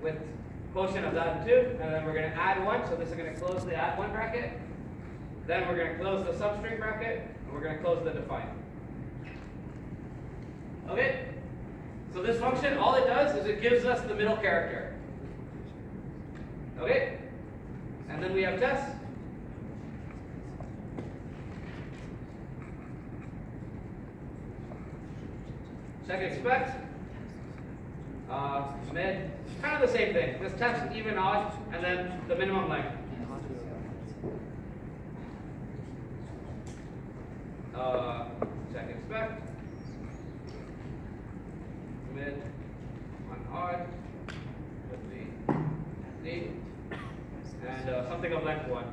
with quotient of that and 2, and then we're going to add 1, so this is going to close the add 1 bracket. Then we're going to close the substring bracket, and we're going to close the define. Okay? So this function, all it does is it gives us the middle character. Okay? And then we have tests. Check expect. Mid. Kind of the same thing. This test even odd, and then the minimum length. Check expect. Mid on odd with the D, and something of length 1.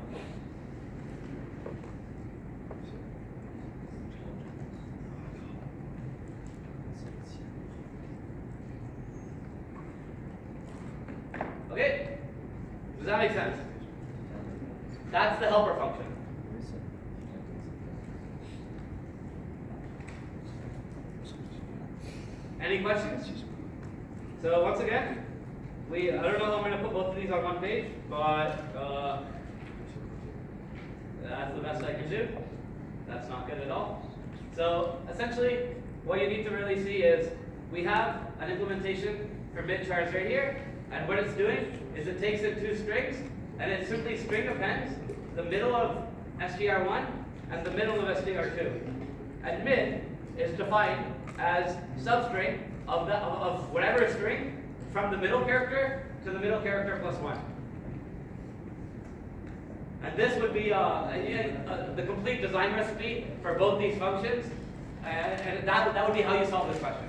Okay? Does that make sense? That's the helper function. Any questions? So once again, I don't know how I'm going to put both of these on one page, but that's the best I can do. That's not good at all. So essentially, what you need to really see is we have an implementation for mid-chars right here, and what it's doing is it takes in 2 strings, and it simply string appends the middle of str1 and the middle of str2. And mid is defined as substring of whatever string from the middle character to the middle character plus 1. And this would be the complete design recipe for both these functions, and that would be how you solve this question.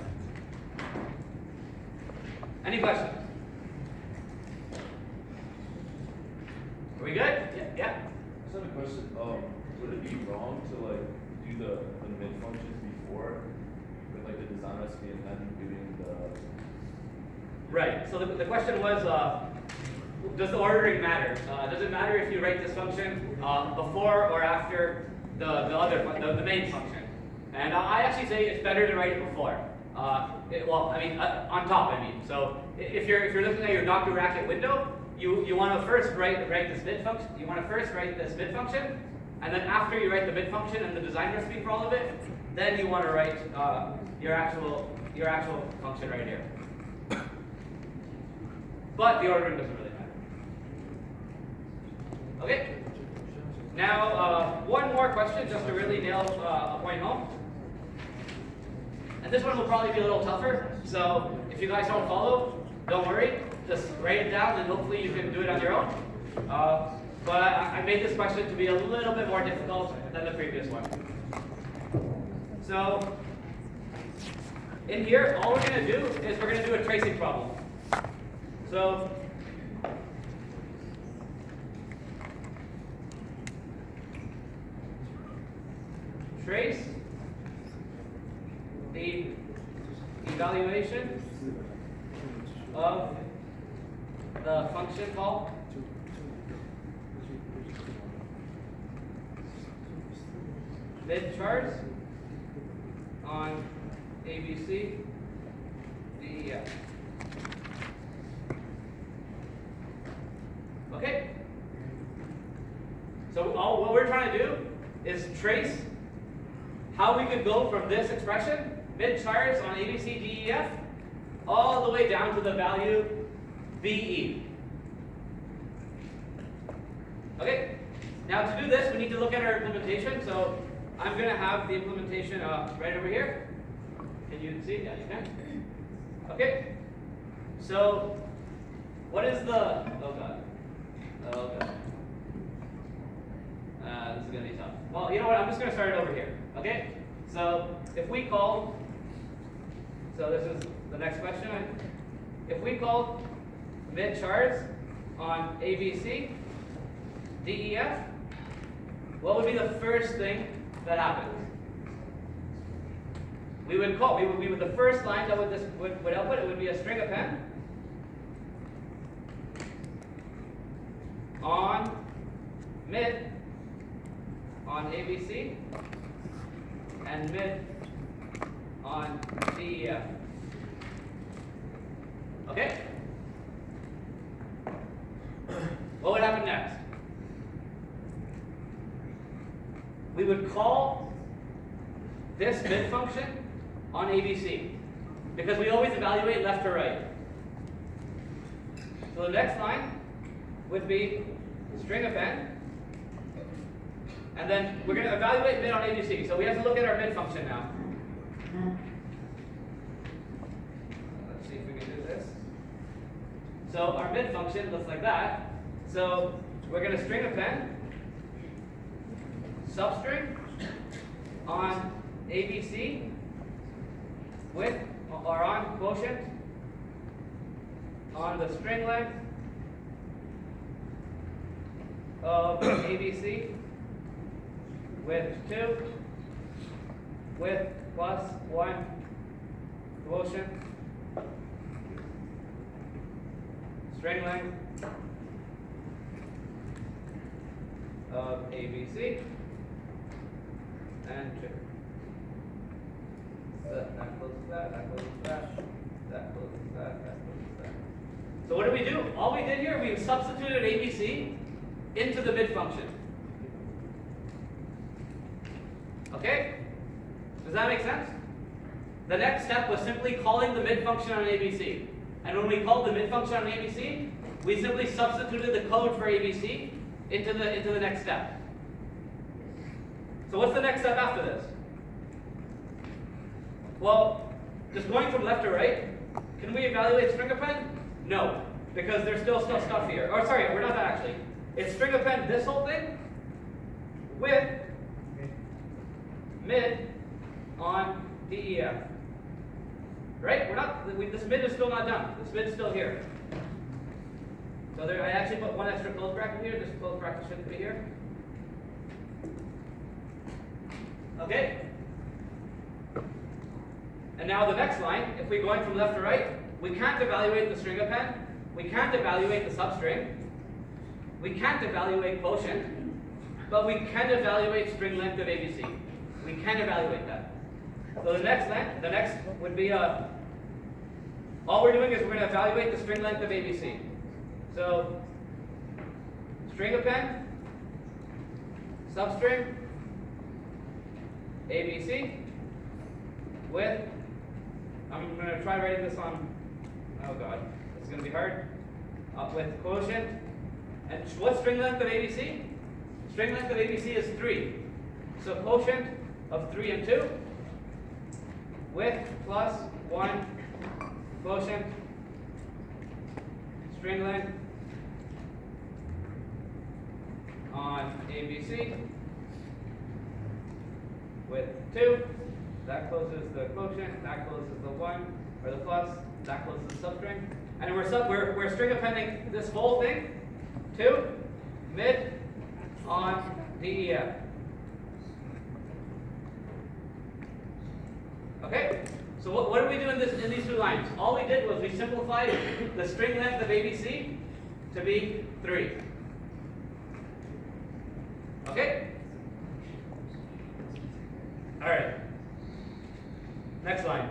Any questions? Are we good? Yeah. I just have a question. Would it be wrong to like do the mid functions before with like the design recipe and then doing the? Right. So the question was, does the ordering matter? Does it matter if you write this function before or after the main function? And I actually say it's better to write it before. On top. So if you're looking at your Dr. Racket window, you want to first write this mid function. You want to first write this mid function, and then after you write the mid function and the design recipe for all of it, then you want to write your actual function right here. But the ordering doesn't really matter. Okay. Now one more question just to really nail a point home. And this one will probably be a little tougher. So if you guys don't follow, don't worry. Just write it down, and hopefully you can do it on your own. But I made this question to be a little bit more difficult than the previous one. So in here, all we're going to do is we're going to do a tracing problem. So trace the evaluation of the function call mid-chars on ABC DEF. Okay? So what we're trying to do is trace how we could go from this expression, mid-chars on ABC DEF, all the way down to the value BE. Okay? Now to do this, we need to look at our implementation. So I'm going to have the implementation right over here. Can you see? Yeah, you can. Okay. So what is the? Oh god. This is going to be tough. Well, you know what? I'm just going to start it over here. Okay. So if we call, so this is the next question. If we call mid-chars on ABC DEF, what would be the first thing that happens? We would call. We would the first line that would output. It would be a string append on mid on ABC and mid on DEF. Okay? we would call this mid function on ABC, because we always evaluate left to right. So the next line would be string append, and then we're going to evaluate mid on ABC. So we have to look at our mid function now. Let's see if we can do this. So our mid function looks like that. So we're going to string append substring on ABC with or on quotient on the string length of ABC with 2 with plus 1 quotient string length of ABC and 2. So that closes that, that closes that, that closes that, that closes that. So what did we do? All we did here, we substituted ABC into the mid function. Okay? Does that make sense? The next step was simply calling the mid function on ABC. And when we called the mid function on ABC, we simply substituted the code for ABC into the next step. So what's the next step after this? Well, just going from left to right, can we evaluate string append? No, because there's still stuff here. Or sorry, we're not that actually. It's string append this whole thing with mid on DEF. Right? This mid is still not done. This mid is still here. So I actually put one extra close bracket here. This close bracket shouldn't be here. Okay? And now the next line, if we're going from left to right, we can't evaluate the string append, we can't evaluate the substring, we can't evaluate quotient, but we can evaluate string length of ABC. We can evaluate that. So the next would be all we're doing is we're going to evaluate the string length of ABC. So string append, substring, ABC with, I'm going to try writing this on, oh god, it's going to be hard, with quotient. And what's string length of ABC? String length of ABC is 3. So quotient of 3 and 2 with plus 1 quotient string length on ABC with 2. That closes the quotient, that closes the 1, or the plus, that closes the substring. And we're string appending this whole thing to mid on DEF. Okay? So what do we do in these two lines? All we did was we simplified the string length of ABC to be 3. Okay? Alright. Next line.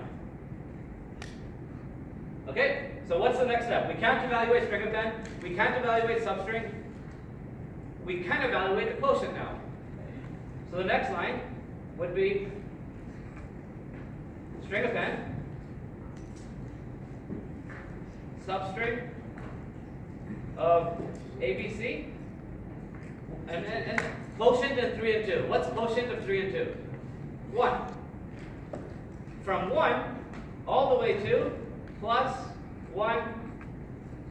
Okay? So what's the next step? We can't evaluate string append. We can't evaluate substring. We can evaluate the quotient now. So the next line would be string append, substring of ABC, and quotient and 3 and 2. What's quotient of 3 and 2? 1. From 1 all the way to plus 1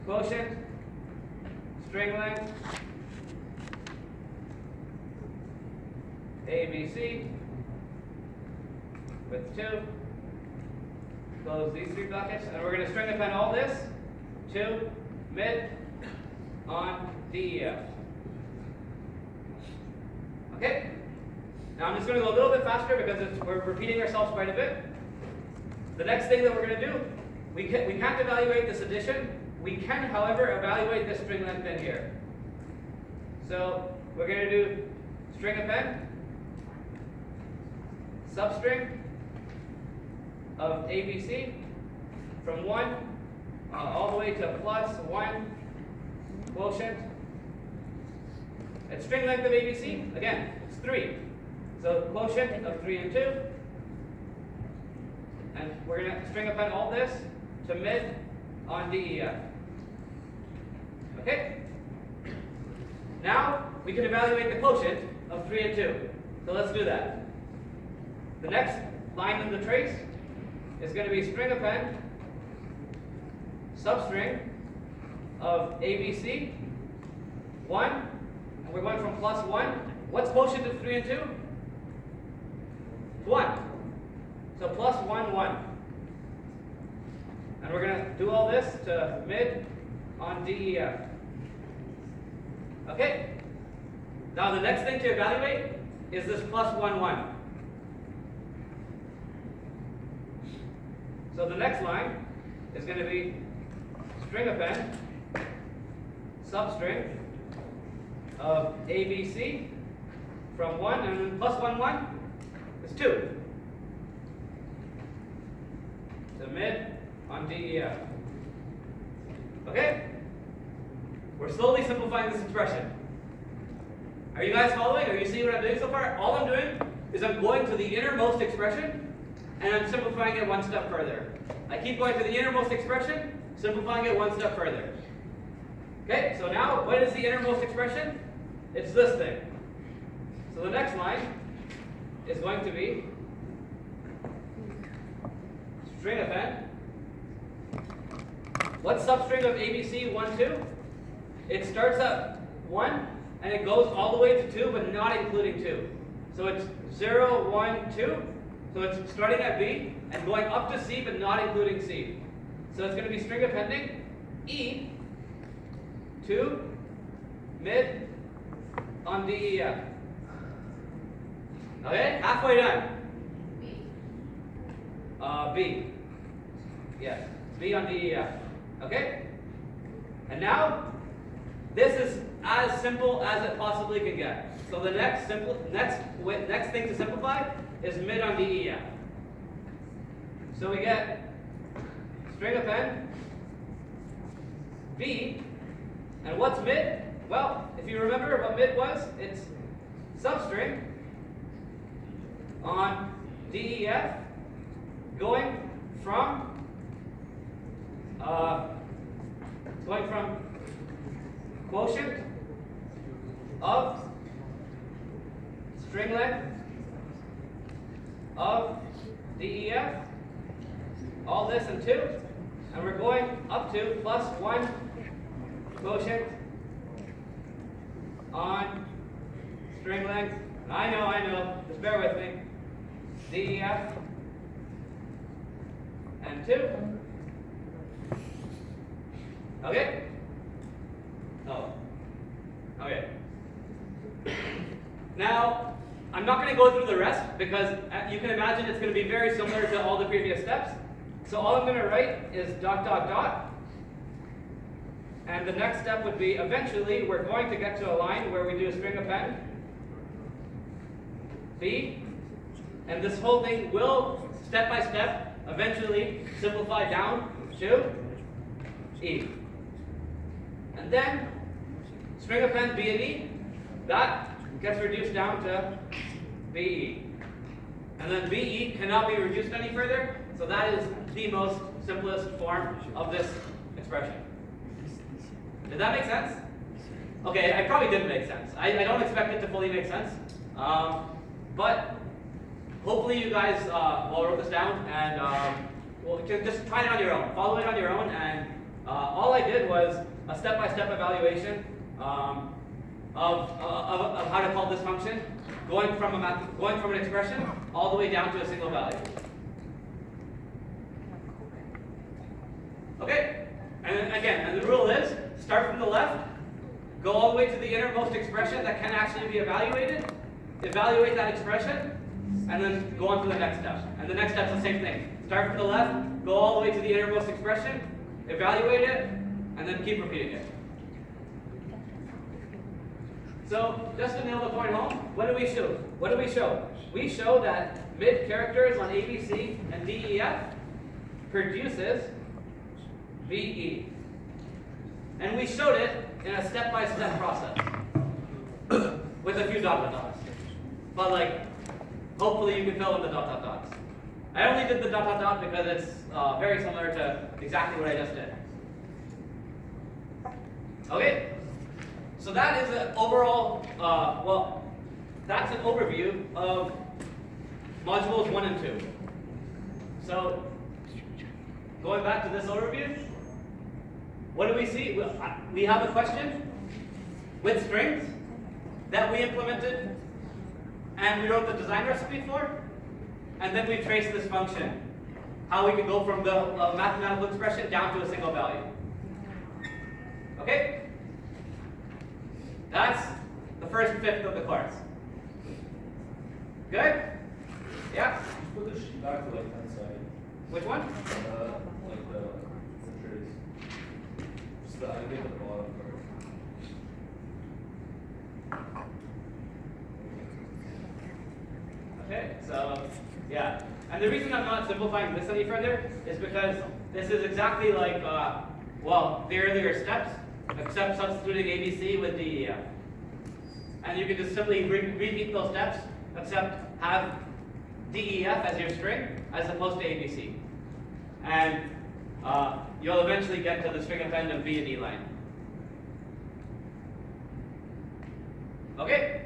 quotient string length ABC with 2. Close these 3 brackets, and we're going to string append all this to mid on DEF. Okay? Now I'm just going to go a little bit faster because we're repeating ourselves quite a bit. The next thing that we're going to do, we can't evaluate this addition. We can, however, evaluate this string length in here. So we're going to do string append, substring of ABC from 1 all the way to plus 1 quotient. And string length of ABC, again, it's 3. So quotient of 3 and 2. And we're going to string append all this to mid on DEF. Okay? Now we can evaluate the quotient of 3 and 2. So let's do that. The next line in the trace is going to be string append substring of ABC 1, and we're going from plus 1. What's quotient of 3 and 2? 1. So plus 1, 1. And we're going to do all this to mid on DEF. Okay? Now the next thing to evaluate is this plus 1, 1. So the next line is going to be string append substring of ABC from 1, and then plus 1, 1 is 2. So mid on DEF. Okay? We're slowly simplifying this expression. Are you guys following? Are you seeing what I'm doing so far? All I'm doing is I'm going to the innermost expression and I'm simplifying it one step further. I keep going to the innermost expression, simplifying it one step further. Okay, so now what is the innermost expression? It's this thing. So the next line is going to be string append. What's substring of ABC 1, 2? It starts at 1 and it goes all the way to 2, but not including 2. So it's 0, 1, 2. So it's starting at B and going up to C, but not including C. So it's going to be string appending E 2 mid on DEF. Okay, halfway done. B. Yes, B on DEF. Okay? And now, this is as simple as it possibly can get. So the next thing to simplify is mid on DEF. So we get string append B, and what's mid? Well, if you remember what mid was, it's substring on DEF going from quotient of string length of DEF, all this and 2, and we're going up to plus 1 quotient on string length. I know, just bear with me. DEF and 2. Okay? Oh. Okay. Now, I'm not going to go through the rest because you can imagine it's going to be very similar to all the previous steps. So all I'm going to write is ... And the next step would be, eventually, we're going to get to a line where we do a string append B, and this whole thing will, step by step, eventually simplify down to E. And then, string append B and E, that gets reduced down to BE. And then BE cannot be reduced any further, so that is the most simplest form of this expression. Did that make sense? Okay, I probably didn't make sense. I don't expect it to fully make sense. But hopefully you guys wrote this down and well, just try it on your own. Follow it on your own, and all I did was a step-by-step evaluation of how to call this function, going from an expression all the way down to a single value. Okay? And again, and the rule is, start from the left, go all the way to the innermost expression that can actually be evaluated, evaluate that expression, and then go on to the next step. And the next step's the same thing. Start from the left, go all the way to the innermost expression, evaluate it, and then keep repeating it. So, just to nail the point home, what do we show? What do we show? We show that mid characters on ABC and DEF produces BE. And we showed it in a step-by-step process with a few dot dots. But like, hopefully you can fill in the dot dot dots. I only did the dot dot dot because it's very similar to exactly what I just did. Okay, so that is an overall, well, that's an overview of modules 1 and 2. So, going back to this overview, what do we see? We have a question with strings that we implemented and we wrote the design recipe for, and then we traced this function, how we can go from the mathematical expression down to a single value. Okay? That's the first fifth of the course. Good? Yeah? Just put the sheet back for like 10 seconds. Which one? Like the trace. Just the, I think the bottom part. Okay, so, yeah. And the reason I'm not simplifying this any further is because this is exactly like, well, the earlier steps, except substituting ABC with DEF. And you can just simply repeat those steps, except have DEF as your string, as opposed to ABC. And you'll eventually get to the string append of B and E line. Okay?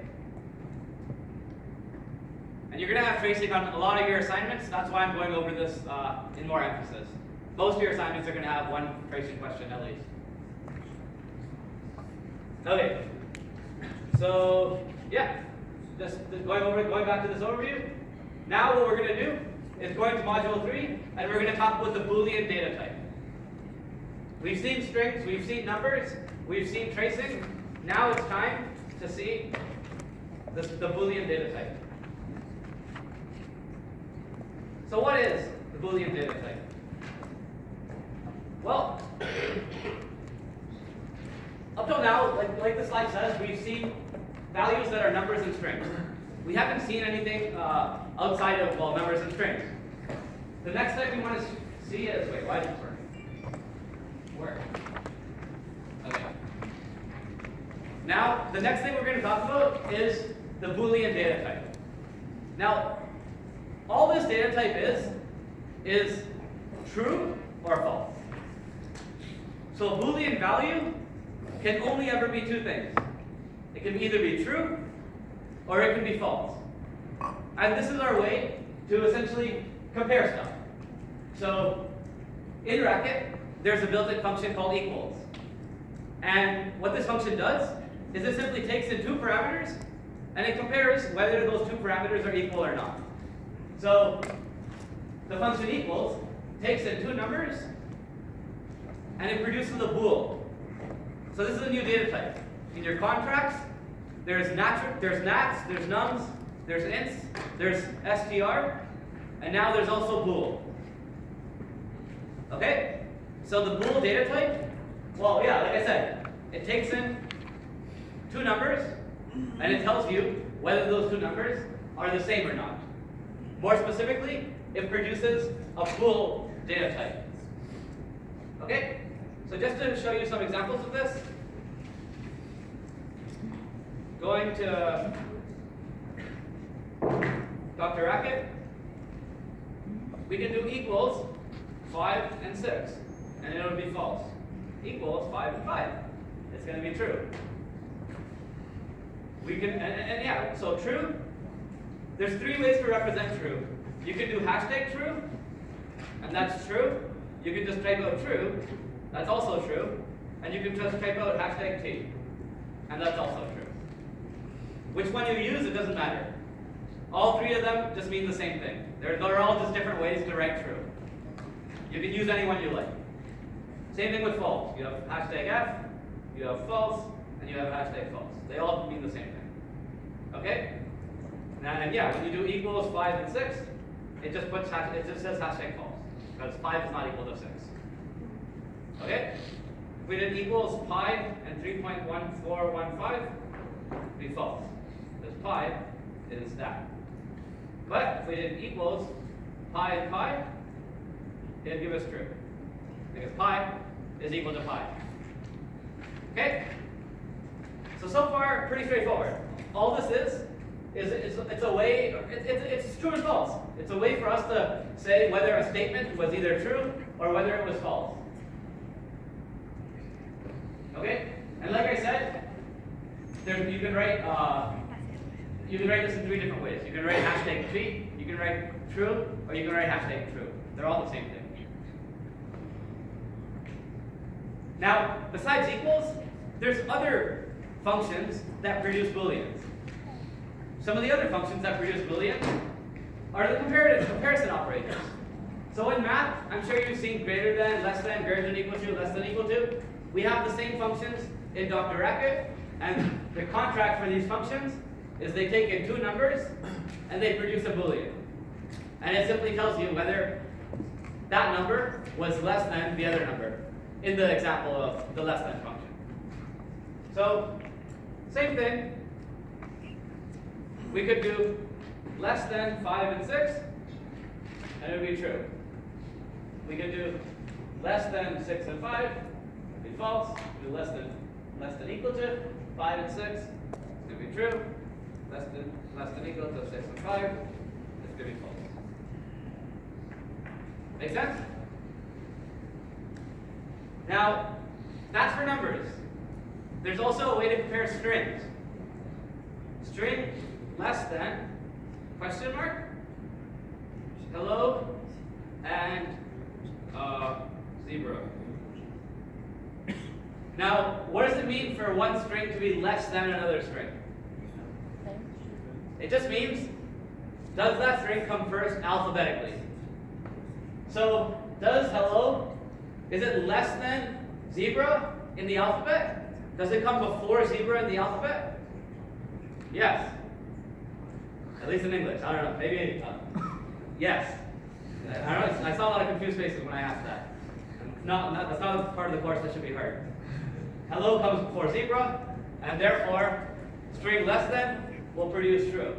And you're going to have tracing on a lot of your assignments. That's why I'm going over this in more emphasis. Most of your assignments are going to have one tracing question at least. Okay. So, yeah. Just going back to this overview. Now what we're going to do is going to module 3, and we're going to talk about the Boolean data type. We've seen strings, we've seen numbers, we've seen tracing. Now it's time to see the Boolean data type. So what is the Boolean data type? Well, up till now, like the slide says, we've seen values that are numbers and strings. We haven't seen anything outside of, well, numbers and strings. The next type we want to see is, wait, why is this working? Where? Okay. Now, the next thing we're going to talk about is the Boolean data type. Now, all this data type is true or false. So a Boolean value can only ever be two things. It can either be true or it can be false. And this is our way to essentially compare stuff. So in Racket, there's a built-in function called equals. And what this function does is it simply takes in two parameters and it compares whether those two parameters are equal or not. So the function equals takes in two numbers and it produces a bool. So this is a new data type. In your contracts, there's nats, there's nums, there's ints, there's str, and now there's also bool. Okay? So the bool data type, well, yeah, like I said, it takes in two numbers and it tells you whether those two numbers are the same or not. More specifically, it produces a bool data type. Okay? So just to show you some examples of this, going to Dr. Racket, we can do equals 5 and 6, and it'll be false. Equals 5 and 5. It's going to be true. We can, and yeah, so true, there's three ways to represent true. You can do hashtag true, and that's true. You can just type out true, that's also true. And you can just type out hashtag T, and that's also true. Which one you use, it doesn't matter. All three of them just mean the same thing. They're all just different ways to write true. You can use any one you like. Same thing with false. You have hashtag F, you have false, and you have hashtag false. They all mean the same thing. Okay? And yeah, when you do equals 5 and 6, it just says hashtag false. Because 5 is not equal to 6. Okay? If we did equals pi and 3.1415, it'd be false. Because pi is that. But if we did equals pi and pi, it'd give us true. Because pi is equal to pi. Okay? So far, pretty straightforward. All this is it's a way, it's true and false. It's a way for us to say whether a statement was either true or whether it was false. Okay? And like I said, you can write this in 3 different ways. You can write hashtag tweet, you can write true, or you can write hashtag true. They're all the same thing. Now, besides equals, there's other functions that produce booleans. Some of the other functions that produce booleans are the comparison operators. So in math, I'm sure you've seen greater than, less than, greater than equal to, less than equal to. We have the same functions in Dr. Racket, and the contract for these functions is they take in 2 numbers and they produce a boolean. And it simply tells you whether that number was less than the other number in the example of the less than function. So, same thing. We could do less than 5 and 6, and it would be true. We could do less than 6 and 5, it would be false. We do less than equal to 5 and 6, it's going to be true. Less than equal to 6 and 5, it's going to be false. Make sense? Now, that's for numbers. There's also a way to compare strings. String less than, question mark, hello, and zebra. Now, what does it mean for one string to be less than another string? It just means, does that string come first alphabetically? So, does hello, is it less than zebra in the alphabet? Does it come before zebra in the alphabet? Yes. At least in English. I don't know. Maybe. Yes. I don't know. I saw a lot of confused faces when I asked that. That's not a part of the course that should be heard. Hello comes before zebra, and therefore, string less than will produce true.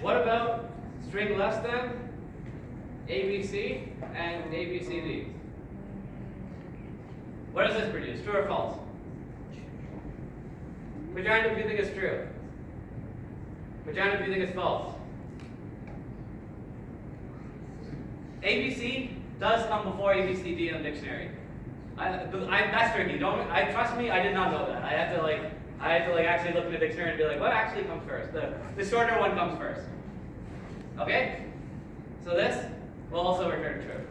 What about string less than ABC and ABCD? What does this produce? True or false? Put your hand up if you think it's true. Put your hand up if you think it's false. ABC does come before ABCD in the dictionary. That's tricky. Trust me, I did not know that. I had to actually look in the dictionary and be like, what actually comes first? The shorter one comes first. Okay? So this will also return true.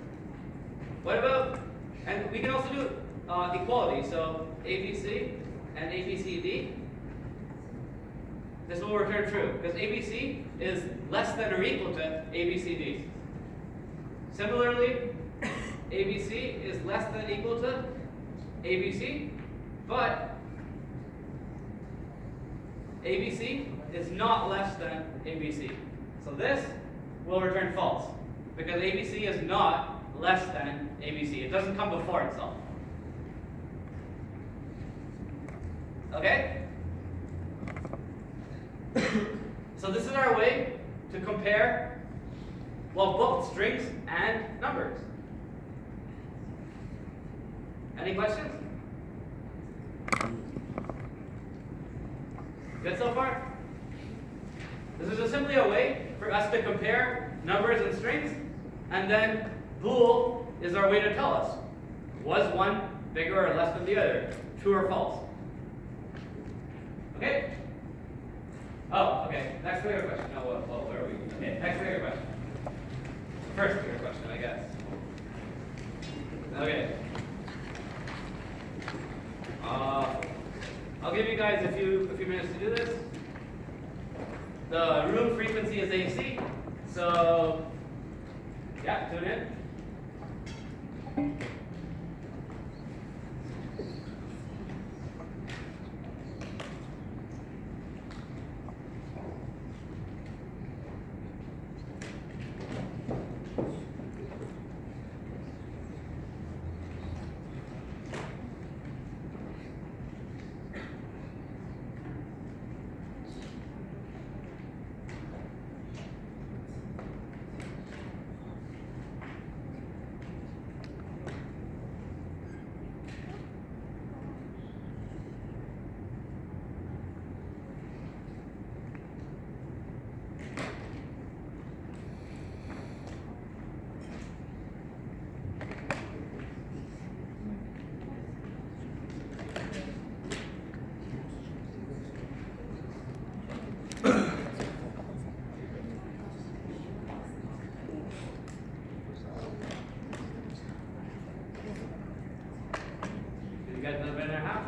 What about, and we can also do equality. So ABC and ABCD, this will return true because ABC is less than or equal to ABCD. Similarly, ABC is less than or equal to ABC, but ABC is not less than ABC. So this will return false because ABC is not less than ABC. It doesn't come before itself. Okay? So this is our way to compare, well, both strings and numbers. Any questions? Good so far? This is just simply a way for us to compare numbers and strings, and then bool is our way to tell us, was one bigger or less than the other, true or false? Okay? Oh, okay. Next bigger question. No, where are we? Okay, next bigger question. First bigger question, I guess. Okay. I'll give you guys a few minutes to do this. The room frequency is AC, so yeah, tune in. get another minute and a half.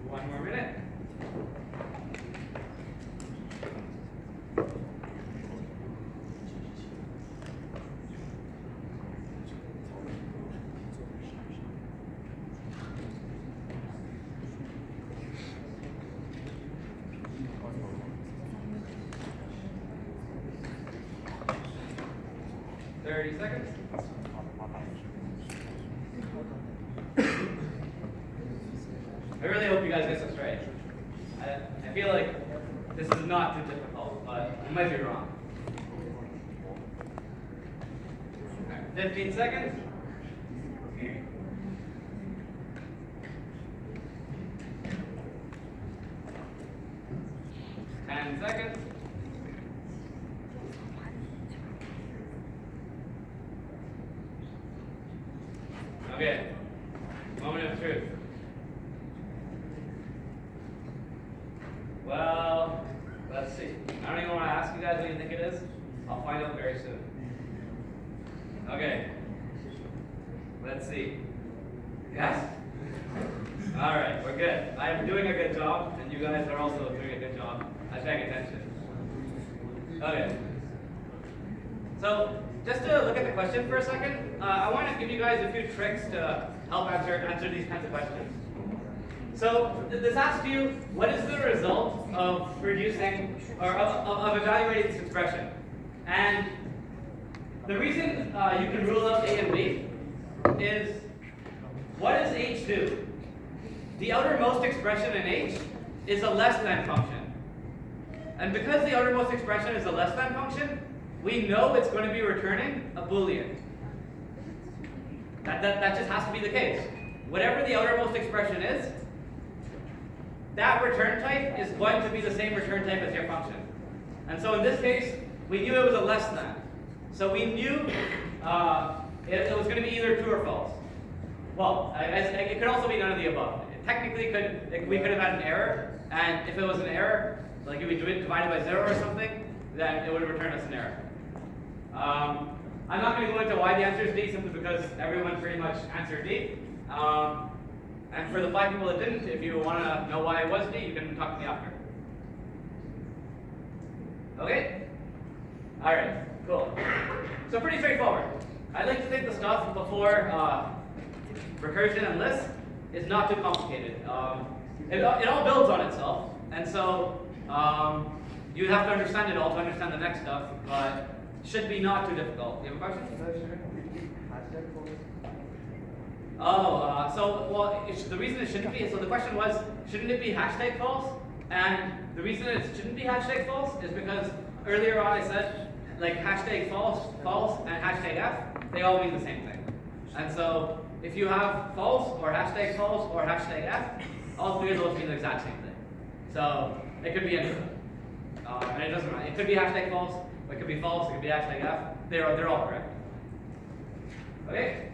One more minute. Thirty seconds. I really hope you guys get this straight. I feel like this is not too difficult, but I might be wrong. All right, 15 seconds. 10 seconds. Okay, moment of truth. Well, let's see. I don't even want to ask you guys what you think it is. I'll find out very soon. Okay. Let's see. Yes? Alright, we're good. I am doing a good job, and you guys are also doing a good job at paying attention. Okay. So, just to look at the question for a second, I want to give you guys a few tricks to help answer these kinds of questions. So this asks you, what is the result of reducing, or of evaluating this expression? And the reason you can rule out A and B is, what does H do? The outermost expression in H is a less than function. And because the outermost expression is a less than function, we know it's going to be returning a Boolean. That just has to be the case. Whatever the outermost expression is, that return type is going to be the same return type as your function. And so in this case, we knew it was a less than. So we knew it was going to be either true or false. Well, it could also be none of the above. Technically, we could have had an error, and if it was an error, like if we divided by 0 or something, then it would return us an error. I'm not going to go into why the answer is D, simply because everyone pretty much answered D. And for the 5 people that didn't, if you want to know why it was D, you can talk to me after. Okay? Alright, cool. So pretty straightforward. I like to think the stuff before recursion and list is not too complicated. It all builds on itself, and so you have to understand it all to understand the next stuff, but should be not too difficult. You have a question? The reason it shouldn't be, so the question was, shouldn't it be hashtag false? And the reason it shouldn't be hashtag false is because earlier on I said, like hashtag false, and hashtag F, they all mean the same thing. And so if you have false or hashtag F, all three of those mean the exact same thing. So it could be anything. And it doesn't matter. It could be hashtag false, it could be false, it could be hashtag F. They're all correct. Okay?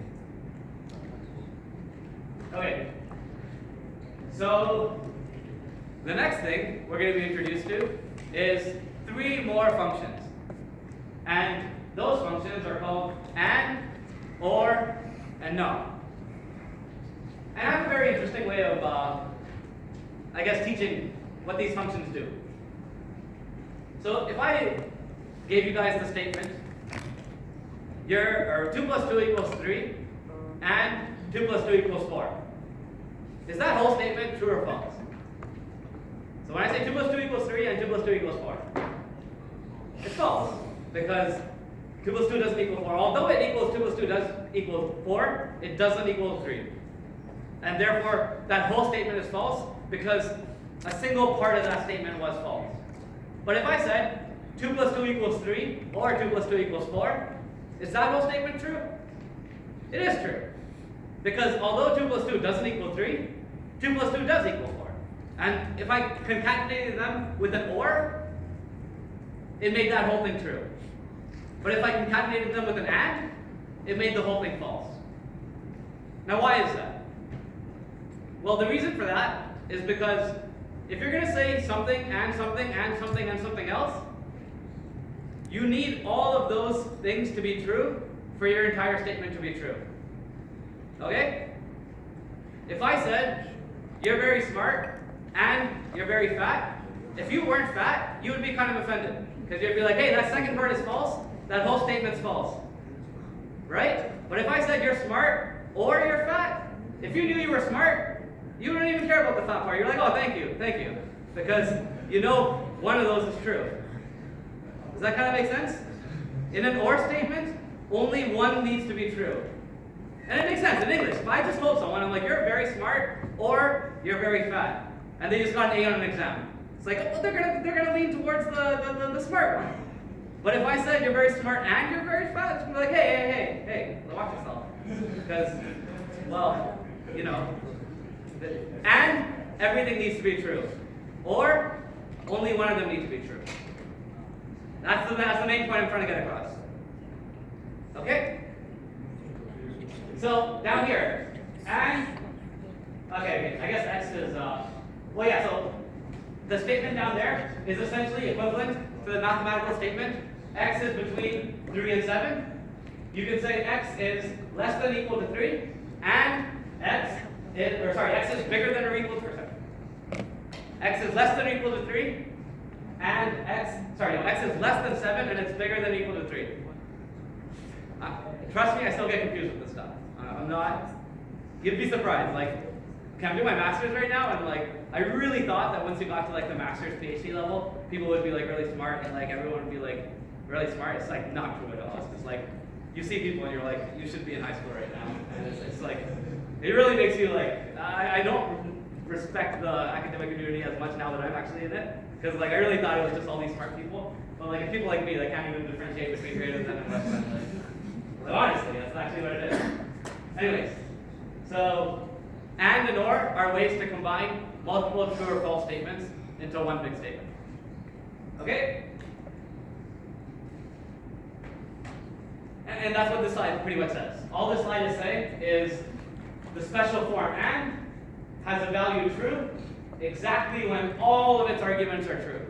Okay. So the next thing we're going to be introduced to is 3 more functions. And those functions are called and, or, and not. And I have a very interesting way of, I guess, teaching what these functions do. So if I gave you guys the statement, 2 plus 2 equals 3, and 2 plus 2 equals 4. Is that whole statement true or false? So when I say 2 plus 2 equals 3 and 2 plus 2 equals 4, it's false, because 2 plus 2 doesn't equal 4. Although it equals 2 plus 2 does equal 4, it doesn't equal 3. And therefore, that whole statement is false, because a single part of that statement was false. But if I said 2 plus 2 equals 3, or 2 plus 2 equals 4, is that whole statement true? It is true. Because although 2 plus 2 doesn't equal 3, 2 plus 2 does equal 4. And if I concatenated them with an or, it made that whole thing true. But if I concatenated them with an and, it made the whole thing false. Now why is that? Well, the reason for that is because if you're going to say something and something and something and something else, you need all of those things to be true for your entire statement to be true. Okay? If I said, you're very smart and you're very fat, if you weren't fat, you would be kind of offended. Because you'd be like, hey, that second part is false, that whole statement's false. Right? But if I said you're smart or you're fat, if you knew you were smart, you wouldn't even care about the fat part. You're like, oh, thank you. Because you know one of those is true. Does that kind of make sense? In an or statement, only one needs to be true. And it makes sense in English. If I just told someone, I'm like, you're very smart or you're very fat, and they just got an A on an exam, it's like, oh, they're gonna lean towards the smart one. But if I said you're very smart and you're very fat, it's gonna be like, hey, watch yourself. Because, well, you know, and everything needs to be true. Or only one of them needs to be true. That's the main point I'm trying to get across. Okay? So down here, and okay, I guess X is well, yeah. So the statement down there is essentially equivalent to the mathematical statement. X is between 3 and 7. You can say X is less than or equal to 3, and X is bigger than or equal to 7. X is less than or equal to 3, and X is less than 7, and it's bigger than or equal to 3. Trust me, I still get confused with this stuff. I'm not. You'd be surprised. Like, okay, I'm doing my master's right now, and like, I really thought that once you got to like the master's PhD level, people would be like really smart, and like everyone would be like really smart. It's like not true at all. It's just like you see people, and you're like, you should be in high school right now, and it's like it really makes you like. I don't respect the academic community as much now that I'm actually in it, because like I really thought it was just all these smart people, but like people like me that can't even differentiate between greater than and less than. Like, honestly, that's actually what it is. Anyways, so and or are ways to combine multiple true or false statements into one big statement. Okay? And that's what this slide pretty much says. All this slide is saying is the special form and has a value true exactly when all of its arguments are true.